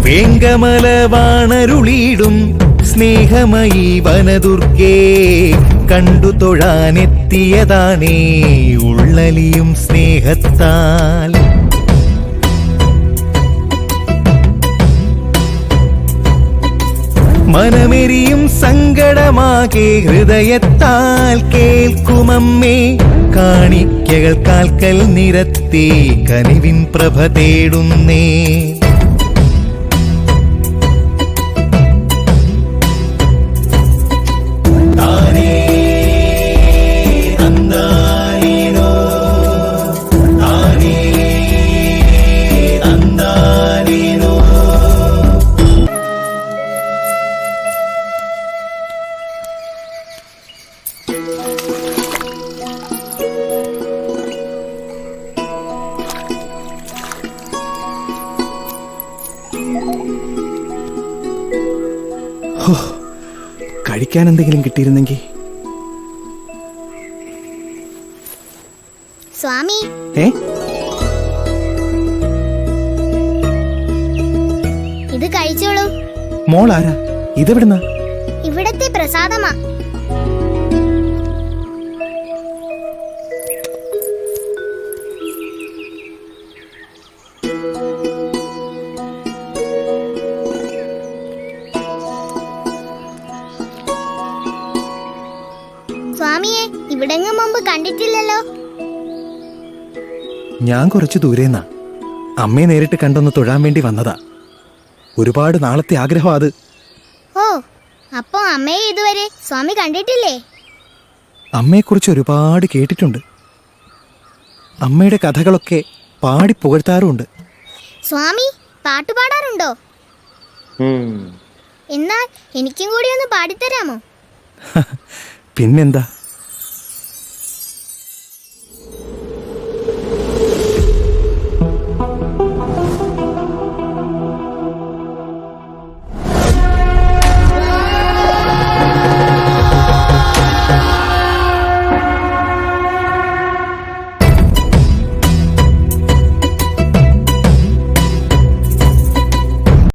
വേങ്കമലവാണരുളിയിടും സ്നേഹമയി വനദുർഗേ കണ്ടു തൊഴാനെത്തിയതാണേ ഉള്ളലിയും സ്നേഹത്താൽ. മനമെരിയും സങ്കടമാകെ ഹൃദയത്താൽ കേൾക്കുമമ്മേ കാണിക്കകൾ കാൽക്കൽ നിരത്തി കനിവിൻ പ്രഭ തേടുന്നേ. കഴിക്കാൻ എന്തെങ്കിലും കിട്ടിയിരുന്നെങ്കിൽ. സ്വാമി, ഇത് കഴിച്ചോളൂ. മോൾ ആരാ? ഇതെവിടുന്ന? ഇവിടത്തെ പ്രസാദമാ. സ്വാമിയെ ഇവിടെങ്ങും മുമ്പ് കണ്ടിട്ടില്ലല്ലോ. ഞാൻ കുറച്ചു ദൂരേന്നാ. അമ്മയെ നേരിട്ട് കണ്ടൊന്ന് തൊഴാൻ വേണ്ടി വന്നതാ. ഒരുപാട് നാളത്തെ ആഗ്രഹം അത്. ഓ, അപ്പോ അമ്മയെ ഇതുവരെ സ്വാമി കണ്ടിട്ടില്ലേ? അമ്മയെക്കുറിച്ച് ഒരുപാട് കേട്ടിട്ടുണ്ട്. അമ്മയുടെ കഥകളൊക്കെ പാടി പുകഴ്ത്താറുണ്ട്. സ്വാമി പാട്ടുപാടാറുണ്ടോ? എന്നാൽ എനിക്കും കൂടി ഒന്ന് പാടിത്തരാമോ? പിന്നെന്താ.